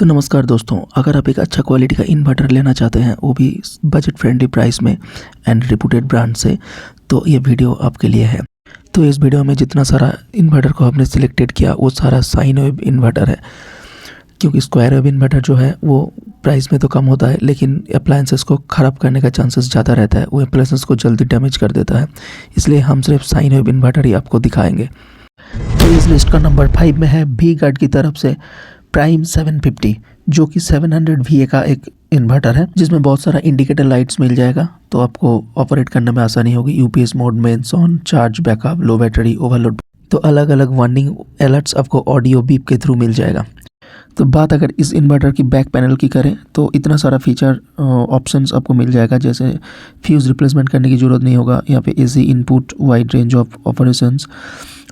तो नमस्कार दोस्तों, अगर आप एक अच्छा क्वालिटी का इन्वर्टर लेना चाहते हैं वो भी बजट फ्रेंडली प्राइस में एंड रिप्यूटेड ब्रांड से, तो ये वीडियो आपके लिए है। तो इस वीडियो में जितना सारा इन्वर्टर को हमने सिलेक्टेड किया वो सारा साइन वेव इन्वर्टर है, क्योंकि स्क्वायर वेव इन्वर्टर जो है वो प्राइस में तो कम होता है लेकिन अप्लायंसेस को ख़राब करने का चांसेस ज़्यादा रहता है, वो अप्लायंसेस को जल्दी डैमेज कर देता है। इसलिए हम सिर्फ साइन वेव इन्वर्टर ही आपको दिखाएंगे। तो इस लिस्ट का नंबर 5 में है वी गार्ड की तरफ से प्राइम 750, जो कि 700 VA का एक इन्वर्टर है जिसमें बहुत सारा इंडिकेटर लाइट्स मिल जाएगा, तो आपको ऑपरेट करने में आसानी होगी। UPS mode, mains on, charge, backup, low battery, overload, तो अलग अलग वार्निंग अलर्ट्स आपको ऑडियो बीप के थ्रू मिल जाएगा। तो बात अगर इस इन्वर्टर की बैक पैनल की करें तो इतना सारा फीचर ऑप्शंस आपको मिल जाएगा, जैसे फ्यूज़ रिप्लेसमेंट करने की ज़रूरत नहीं होगा। यहाँ पे AC input, wide range of operations,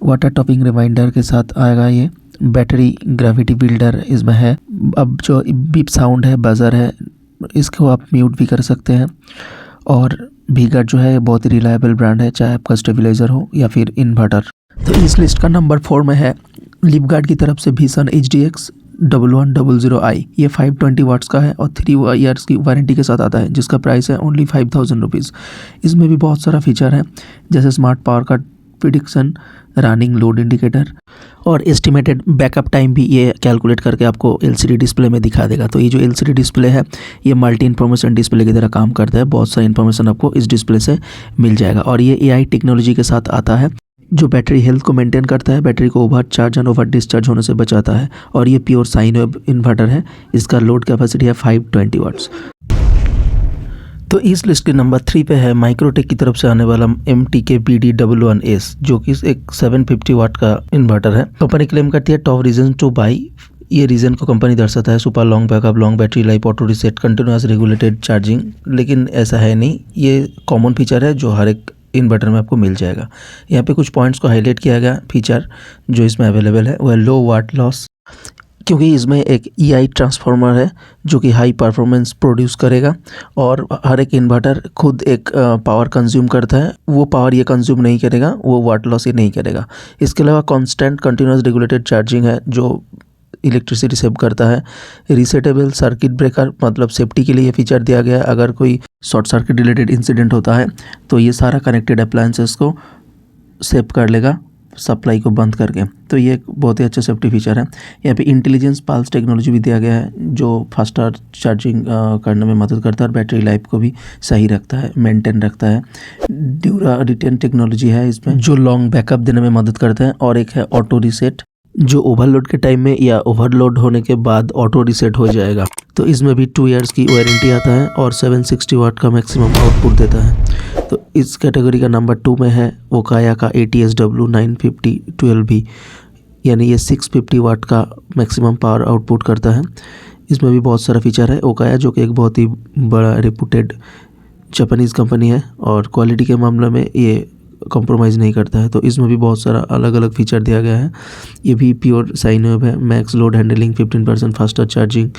water topping reminder के साथ आएगा ये। बैटरी ग्रेविटी बिल्डर इसमें है। अब जो बीप साउंड है, बजर है, इसको आप म्यूट भी कर सकते हैं। और वी गार्ड जो है बहुत ही रिलायबल ब्रांड है, चाहे आपका स्टेबलाइजर हो या फिर इन्वर्टर। तो इस लिस्ट का नंबर 4 में है लिपगार्ड की तरफ से भीषण HDX 1100i। ये 520 वाट्स का है और 3 ईयर्स की वारंटी के साथ आता है, जिसका प्राइस है ओनली 5000 रुपीज़। इसमें भी बहुत सारा फीचर है, जैसे smart power cut prediction, running load indicator और एस्टिमेटेड बैकअप टाइम भी ये कैलकुलेट करके आपको LCD डिस्प्ले में दिखा देगा। तो ये जो LCD डिस्प्ले है ये मल्टी इन्फॉर्मेशन डिस्प्ले की तरह काम करता है, बहुत सारा इन्फॉर्मेशन आपको इस डिस्प्ले से मिल जाएगा। और ये AI टेक्नोलॉजी के साथ आता है जो बैटरी हेल्थ को मेंटेन करता है, बैटरी को over charge and over discharge होने से बचाता है। और ये प्योर साइन वेव इन्वर्टर है, इसका लोड कैपेसिटी है 520 वाट्स। तो इस लिस्ट के नंबर 3 पे है माइक्रोटेक की तरफ से आने वाला MTK BD11S, जो कि एक 750 वाट का इन्वर्टर है। कंपनी क्लेम करती है टॉप रीजन टू बाई। ये रीज़न को कंपनी दर्शाता है super long backup, long battery life, auto reset, continuous regulated charging, लेकिन ऐसा है नहीं। ये कॉमन फीचर है जो हर एक इन्वर्टर में आपको मिल जाएगा। यहाँ पे कुछ पॉइंट्स को हाईलाइट किया गया फीचर जो इसमें अवेलेबल है, वह लो वाट लॉस, क्योंकि इसमें एक EI ट्रांसफार्मर है जो कि हाई परफॉर्मेंस प्रोड्यूस करेगा। और हर एक इन्वर्टर खुद एक पावर कंज्यूम करता है, वो पावर ये कंज्यूम नहीं करेगा, वो वाट लॉस ये नहीं करेगा। इसके अलावा कांस्टेंट कंटिन्यूअस रेगुलेटेड चार्जिंग है जो इलेक्ट्रिसिटी सेव करता है। रिसेटेबल सर्किट ब्रेकर, मतलब सेफ्टी के लिए ये फीचर दिया गया है। अगर कोई शॉर्ट सर्किट रिलेटेड इंसिडेंट होता है तो ये सारा कनेक्टेड अप्लायंसेस को सेव कर लेगा सप्लाई को बंद करके। तो ये एक बहुत ही अच्छा सेफ्टी फीचर है। यहाँ पे इंटेलिजेंस पल्स टेक्नोलॉजी भी दिया गया है जो फास्टर चार्जिंग करने में मदद करता है और बैटरी लाइफ को भी सही रखता है, मेंटेन रखता है। ड्यूरा रिटेन टेक्नोलॉजी है इसमें जो लॉन्ग बैकअप देने में मदद करता है। और एक है ऑटो रिसेट, जो ओवरलोड के टाइम में या ओवरलोड होने के बाद ऑटो रिसेट हो जाएगा। तो इसमें भी 2 ईयर्स की वारंटी आता है और 760 वाट का मैक्सिमम आउटपुट देता है। तो इस कैटेगरी का नंबर 2 में है ओकाया का ATSW 950 12V, यानी ये 650 वाट का मैक्सिमम पावर आउटपुट करता है। इसमें भी बहुत सारा फीचर है। ओकाया जो कि एक बहुत ही बड़ा रेपुटेड जापानीज़ कंपनी है और क्वालिटी के मामले में ये कॉम्प्रोमाइज़ नहीं करता है। तो इसमें भी बहुत सारा अलग अलग फीचर दिया गया है। ये भी प्योर साइन वेव है। Max load handling, 15% faster charging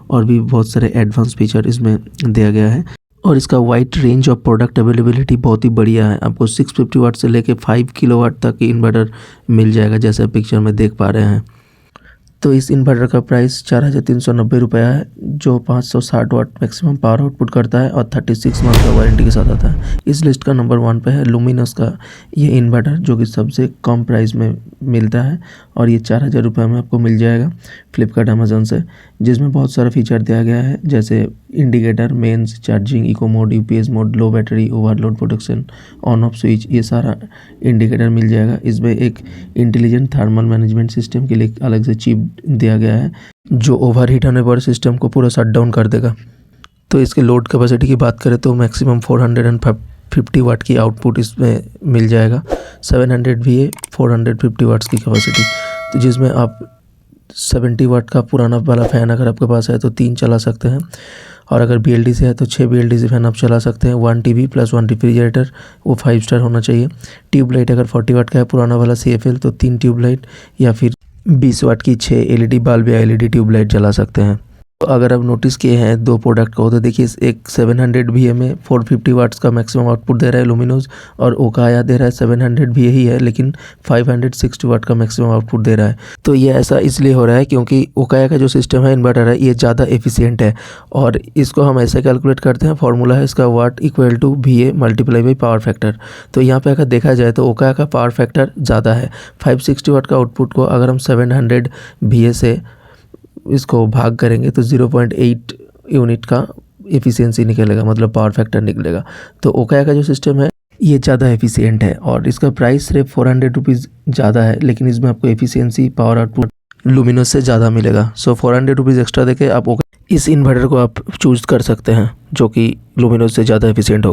और भी बहुत सारे एडवांस फीचर इसमें दिया गया है। और इसका wide range of product availability बहुत ही बढ़िया है। आपको 650 वाट से लेके 5 किलोवाट तक की इन्वर्टर मिल जाएगा, जैसे पिक्चर में देख पा रहे हैं। तो इस इन्वर्टर का प्राइस 4390 रुपया है, जो 560 वाट मैक्सिमम पावर आउटपुट करता है और 36 मंथ का वारंटी के साथ आता है। इस लिस्ट का नंबर 1 पे है लुमिनस का ये इन्वर्टर, जो कि सबसे कम प्राइस में मिलता है और ये 4000 रुपये में आपको मिल जाएगा फ्लिपकार्ट अमेजोन से, जिसमें बहुत सारा फीचर दिया गया है, जैसे indicator, mains, charging, eco mode, UPS mode, low battery, overload protection, on off switch, ये सारा इंडिकेटर मिल जाएगा। इसमें एक इंटेलिजेंट थर्मल मैनेजमेंट सिस्टम के लिए अलग से चिप दिया गया है जो ओवरहीट होने पर सिस्टम को पूरा शट डाउन कर देगा। तो इसके लोड कैपेसिटी की बात करें तो मैक्सिमम 450 वाट की आउटपुट इसमें मिल जाएगा। 700 VA 450 वाट्स की कैपेसिटी, तो जिसमें आप 70 वाट का पुराना वाला फ़ैन अगर आपके पास है तो 3 चला सकते हैं, और अगर BLDC है तो 6 BLDC फैन आप चला सकते हैं। 1 TV प्लस 1 रेफ्रिजरेटर, वो 5 स्टार होना चाहिए। ट्यूबलाइट अगर 40 वाट का है पुराना वाला CFL तो 3 ट्यूबलाइट, या फिर 20 वाट की 6 LED बल्ब या LED ट्यूबलाइट जला सकते हैं। तो अगर आप नोटिस किए हैं दो प्रोडक्ट को, तो देखिए एक 700 VA में 450 वाट्स का मैक्सिमम आउटपुट दे रहा है लुमिनोज, और ओकाया दे रहा है 700 VA ही है लेकिन 560 वाट का मैक्सिमम आउटपुट दे रहा है। तो ये ऐसा इसलिए हो रहा है क्योंकि ओकाया का जो सिस्टम है इन्वर्टर है ये ज़्यादा एफिशिएंट है, और इसको हम ऐसे कैलकुलेट करते हैं, फॉर्मूला है इसका watt equal to VA multiply by power factor. तो यहाँ पे अगर देखा जाए तो ओकाया का पावर फैक्टर ज़्यादा है। 560 वाट का आउटपुट को अगर हम 700 VA से इसको भाग करेंगे तो 0.8 यूनिट का एफिशिएंसी निकलेगा, मतलब पावर फैक्टर निकलेगा। तो ओकाया का जो सिस्टम है ये ज़्यादा एफिशिएंट है, और इसका प्राइस सिर्फ 400 रुपीज़ ज़्यादा है, लेकिन इसमें आपको एफिशिएंसी पावर आउटपुट लुमिनोज से ज़्यादा मिलेगा। सो 400 रुपीज़ एक्स्ट्रा देके आप इस इन्वर्टर को आप चूज़ कर सकते हैं जो कि लुमिनोज से ज़्यादा एफिशिएंट होगा।